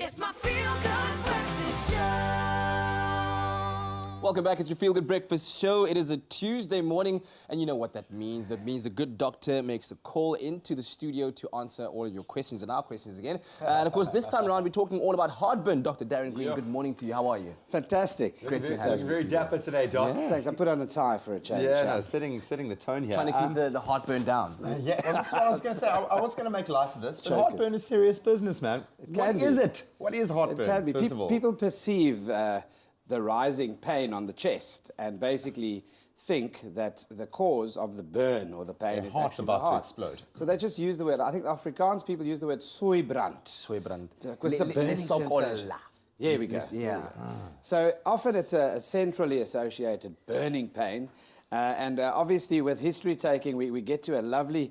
It's my feel-good breakfast show. Welcome back. It's your Feel Good Breakfast Show. It is a Tuesday morning, and you know what that means. That means the good doctor makes a call into the studio to answer all of your questions and our questions again. And of course, this time around, we're talking all about heartburn. Dr. Darren Green, good morning to you. How are you? Fantastic. Great to have you. Very dapper today, Doc. Yeah. Thanks. I put on a tie for a change. Yeah, no, setting the tone here. Trying to keep the heartburn down. Yeah, well, that's what I was going to say. I was going to make light of this, but Choke heartburn is serious business, man. What is it? What is It heartburn, can be. first of all? People perceive the rising pain on the chest and basically think that the cause of the burn or the pain is heart's actually about the heart. to explode. So they just use the word, I think the Afrikaans people use the word soeibrand. Soeibrand. Because the burning sensation. Here we go. Yeah. So often it's a centrally associated burning pain. And obviously with history taking, we get to a lovely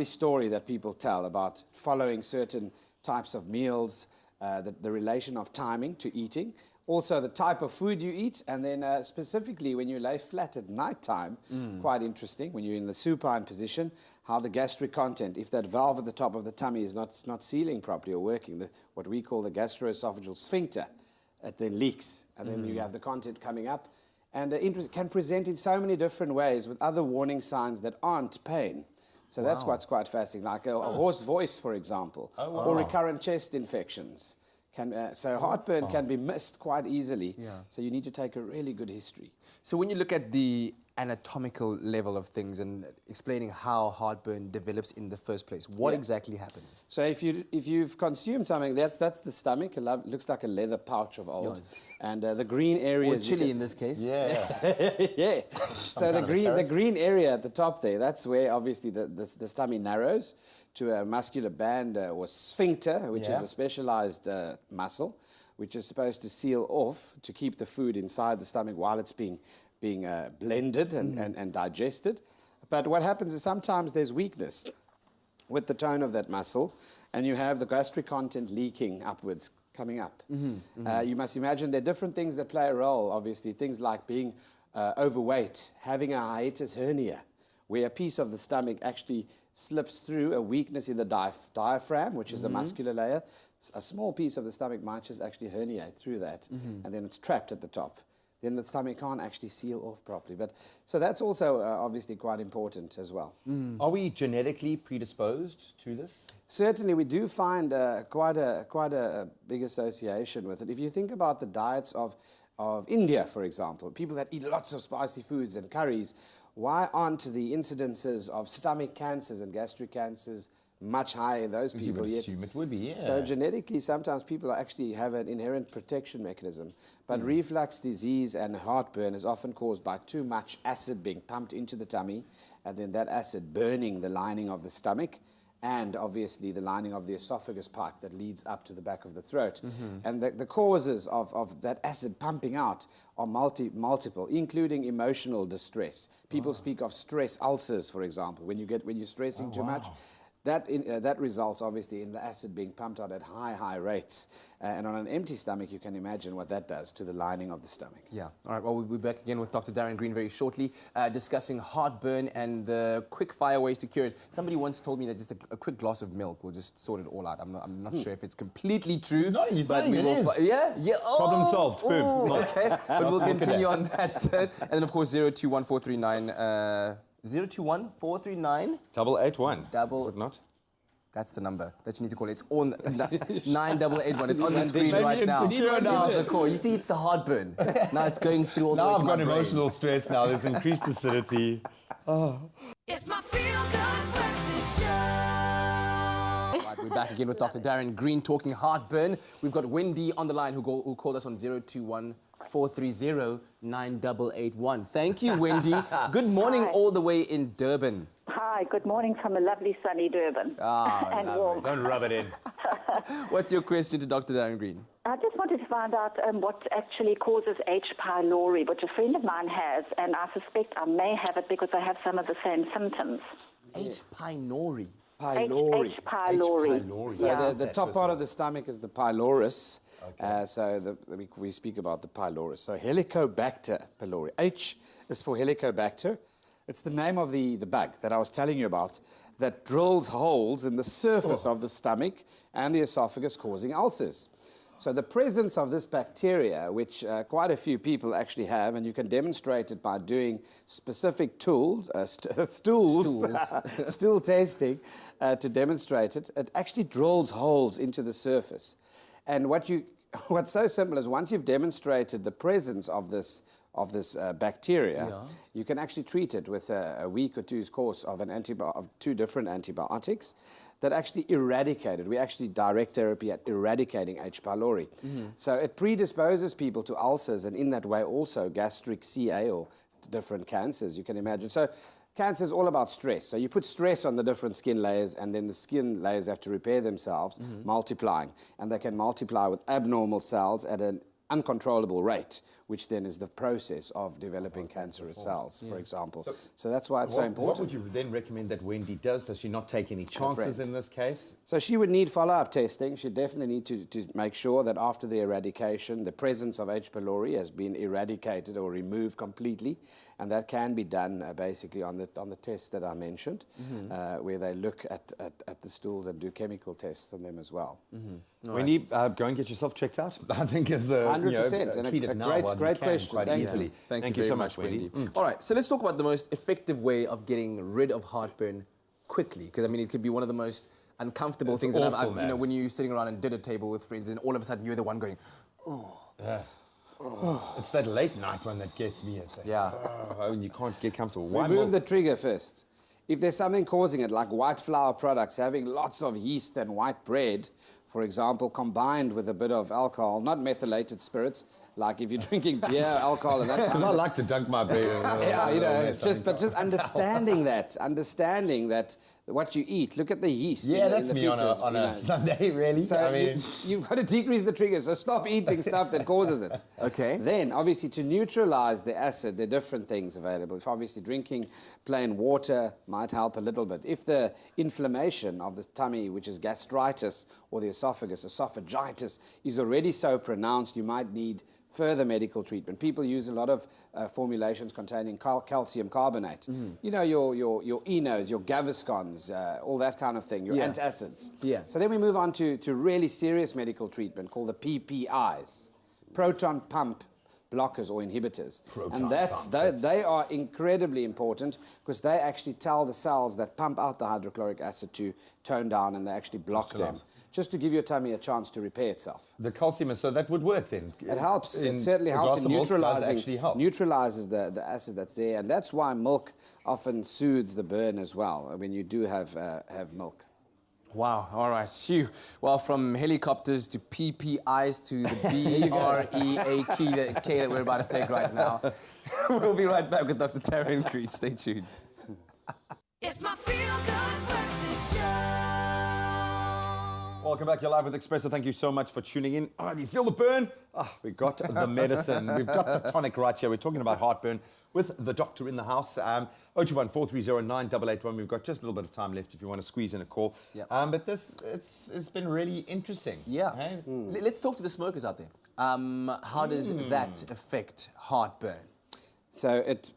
story that people tell about following certain types of meals, the relation of timing to eating, also the type of food you eat, and then specifically when you lay flat at night time, quite interesting, when you're in the supine position, how the gastric content, if that valve at the top of the tummy is not sealing properly or working, what we call the gastroesophageal sphincter, it then leaks, and then you have the content coming up. And can present in so many different ways with other warning signs that aren't pain. So that's what's quite fascinating, like a hoarse voice, for example, or recurrent chest infections. So heartburn can be missed quite easily, so you need to take a really good history. So when you look at the anatomical level of things and explaining how heartburn develops in the first place, what exactly happens? So if you've consumed something, that's the stomach. Looks like a leather pouch of old, and the green area. Or chili in this case. Yeah. Yeah. So the green area at the top there, that's where obviously the stomach narrows to a muscular band or sphincter, which is a specialized muscle, which is supposed to seal off to keep the food inside the stomach while it's being blended and digested. But what happens is sometimes there's weakness with the tone of that muscle, and you have the gastric content leaking upwards, coming up. You must imagine there are different things that play a role, obviously, things like being overweight, having a hiatus hernia, where a piece of the stomach actually slips through a weakness in the diaphragm, which is a muscular layer. A small piece of the stomach might just actually herniate through that, and then it's trapped at the top. Then the stomach can't actually seal off properly. So that's also obviously quite important as well. Are we genetically predisposed to this? Certainly, we do find quite a big association with it. If you think about the diets of India, for example, people that eat lots of spicy foods and curries, why aren't the incidences of stomach cancers and gastric cancers much higher in those people? You would assume it would be, yeah. So genetically, sometimes people actually have an inherent protection mechanism. But reflux disease and heartburn is often caused by too much acid being pumped into the tummy, and then that acid burning the lining of the stomach, and obviously the lining of the esophagus pipe that leads up to the back of the throat. And the causes of that acid pumping out are multiple, including emotional distress. People speak of stress ulcers, for example, when you're stressing too much. That results, obviously, in the acid being pumped out at high rates. And on an empty stomach, you can imagine what that does to the lining of the stomach. Yeah. All right. Well, we'll be back again with Dr. Darren Green very shortly, discussing heartburn and the quick-fire ways to cure it. Somebody once told me that just a quick glass of milk will just sort it all out. I'm not sure if it's completely true. No, he's saying it is. Yeah? Oh, Problem solved. Boom. Okay. But we'll continue on that. And then, of course, 021439... 021 439 881. Double. Is it not? That's the number that you need to call. It's on 9881. It's on the screen Maybe right it's now. secure now. Give us a call. You see, it's the heartburn. Now it's going through all the Now way I've to got my brain. emotional stress now. There's increased acidity. It's my feel-good breakfast show. Right, we're back again with Dr. Darren Green talking heartburn. We've got Wendy on the line who called us on 021 430 9881. Thank you, Wendy. Good morning. Hi. All the way in Durban. Hi, good morning from a lovely sunny Durban. And warm. Don't rub it in. What's your question to Dr. Darren Green? I just wanted to find out what actually causes H. pylori, which a friend of mine has, and I suspect I may have it because I have some of the same symptoms. H. pylori. Pylori. H. pylori. So the top part of the stomach is the pylorus. So we speak about the pylorus. So Helicobacter pylori. H is for Helicobacter. It's the name of the bug that I was telling you about that drills holes in the surface of the stomach and the esophagus, causing ulcers. So the presence of this bacteria, which quite a few people actually have, and you can demonstrate it by doing specific tools, stool testing to demonstrate it, it actually drills holes into the surface. And what's so simple is once you've demonstrated the presence of this bacteria, you can actually treat it with a week or two's course of two different antibiotics that actually eradicate it. We actually direct therapy at eradicating H. pylori. So it predisposes people to ulcers and in that way also gastric CA or different cancers, you can imagine. So cancer is all about stress. So you put stress on the different skin layers and then the skin layers have to repair themselves, multiplying. And they can multiply with abnormal cells at an uncontrollable rate, which then is the process of developing cancerous cells, for example. So that's why it's so important. What would you then recommend that Wendy does? Does she not take any chances in this case? So she would need follow-up testing. She definitely need to make sure that after the eradication, the presence of H. pylori has been eradicated or removed completely, and that can be done basically on the tests that I mentioned, where they look at the stools and do chemical tests on them as well. Wendy, go and get yourself checked out. I think is the 100%. And treat a it now great question. quite Thank you. easily. Thank you so very much, Wendy. All right, so let's talk about the most effective way of getting rid of heartburn quickly, because I mean it could be one of the most uncomfortable things. Awful, and you know, when you're sitting around and dinner table with friends, and all of a sudden you're the one going, It's that late night one that gets me. It's like, and you can't get comfortable. Remove the trigger first. If there's something causing it, like white flour products, having lots of yeast and white bread, for example, combined with a bit of alcohol, not methylated spirits, like if you're drinking beer, alcohol, and that kind Because I of like to dunk my bread. yeah, you know, just understanding that what you eat. Look at the yeast. Yeah, in that's the me pizzas, on you a know. Sunday, really. So I mean, you've got to decrease the trigger. So stop eating stuff that causes it. Okay. Then, obviously, to neutralize the acid, there are different things available. If obviously drinking plain water might help a little bit. If the inflammation of the tummy, which is gastritis, or the esophagus, esophagitis, is already so pronounced, you might need further medical treatment. People use a lot of formulations containing calcium carbonate. You know, your enos, your Gaviscons, all that kind of thing, your antacids. Yeah. So then we move on to really serious medical treatment called the PPIs, proton pump blockers or inhibitors. They are incredibly important because they actually tell the cells that pump out the hydrochloric acid to tone down, and they actually block them, just to give your tummy a chance to repair itself. the calcium, so that would work then. It helps. It certainly helps in neutralizes the acid that's there, and that's why milk often soothes the burn as well when you do have milk. wow, all right, phew. Well, from helicopters to PPIs to the BREAK that we're about to take right now. We'll be right back with Dr. Darren Green. Stay tuned. It's my feel-good breakfast show. Welcome back. You're live with Expresso. Thank you so much for tuning in. Oh, do you feel the burn? We got the medicine. We've got the tonic right here. We're talking about heartburn with the doctor in the house. 021-430-9881. We've got just a little bit of time left if you want to squeeze in a call. Yep. But it's been really interesting. Yeah. Hey? Let's talk to the smokers out there. How does that affect heartburn? So it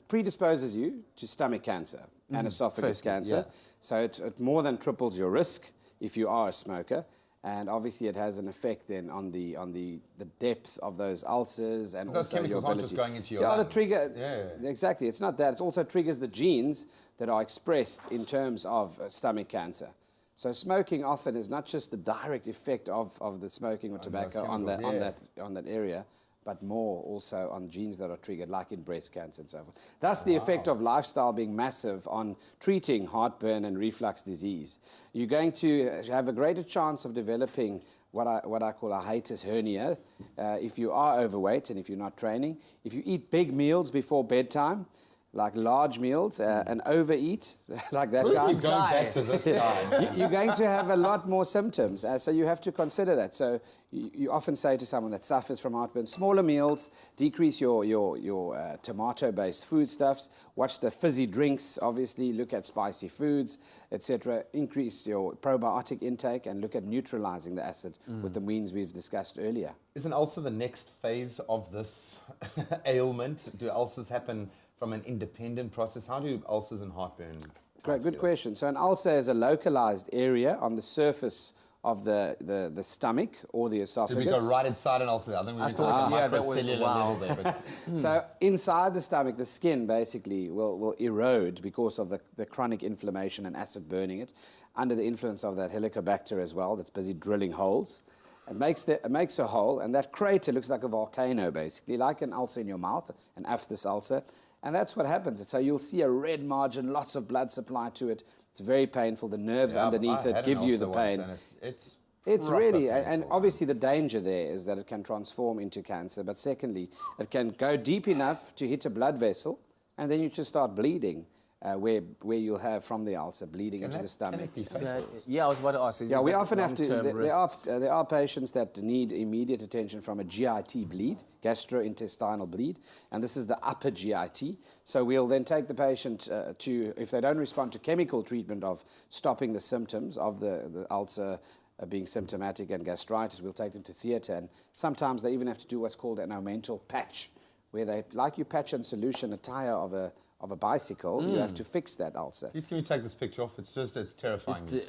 predisposes you to stomach cancer and esophagus Firstly, cancer. yeah. So it more than triples your risk if you are a smoker. And obviously it has an effect then on the depth of those ulcers and Those also your chemicals ability. aren't just going into your the lungs. trigger. Yeah. Exactly. It's not that. It also triggers the genes that are expressed in terms of stomach cancer. So smoking often is not just the direct effect of the smoking or tobacco on that area, but more also on genes that are triggered, like in breast cancer and so forth. That's the effect of lifestyle being massive on treating heartburn and reflux disease. You're going to have a greater chance of developing what I call a hiatus hernia if you are overweight and if you're not training. If you eat big meals before bedtime, like large meals, and overeat, like that guy. this guy? Back to this guy. You're going to have a lot more symptoms, so you have to consider that. So you often say to someone that suffers from heartburn, smaller meals, decrease your tomato-based foodstuffs, watch the fizzy drinks, obviously, look at spicy foods, etc. Increase your probiotic intake and look at neutralizing the acid with the means we've discussed earlier. Is an ulcer the next phase of this ailment? Do ulcers happen from an independent process? How do ulcers and heartburn? Great, good question. So an ulcer is a localized area on the surface of the stomach or the esophagus. Did we go right inside an ulcer? I think we were talking microcellular level there. But So inside the stomach, the skin basically will erode because of the chronic inflammation and acid burning it, under the influence of that Helicobacter as well, that's busy drilling holes. It makes a hole, and that crater looks like a volcano, basically, like an ulcer in your mouth, an aphthous ulcer. And that's what happens. So you'll see a red margin, lots of blood supply to it. It's very painful. The nerves underneath it give you the pain. It's really, and painful. obviously the danger there is that it can transform into cancer. But secondly, it can go deep enough to hit a blood vessel, and then you just start bleeding, where you'll have from the ulcer bleeding into the stomach. Can it be fatal? Yeah, I was about to ask. Yeah, we often have to. long-term risks? There are patients that need immediate attention from a GIT bleed, gastrointestinal bleed, and this is the upper GIT. So we'll then take the patient to, if they don't respond to chemical treatment of stopping the symptoms of the ulcer being symptomatic and gastritis, we'll take them to theatre, and sometimes they even have to do what's called an omental patch, where they, like you patch in solution a tire of a bicycle, you have to fix that ulcer. Please, can we take this picture off? It's terrifying. There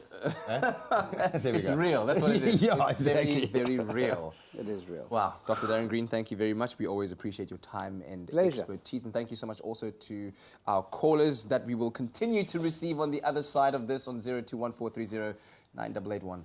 we It's go. real. That's what it is. Yeah, it's exactly. very, very real. It is real. Wow. Dr. Darren Green, thank you very much. We always appreciate your time and Pleasure. expertise. And thank you so much also to our callers that we will continue to receive on the other side of this on 021430 9881.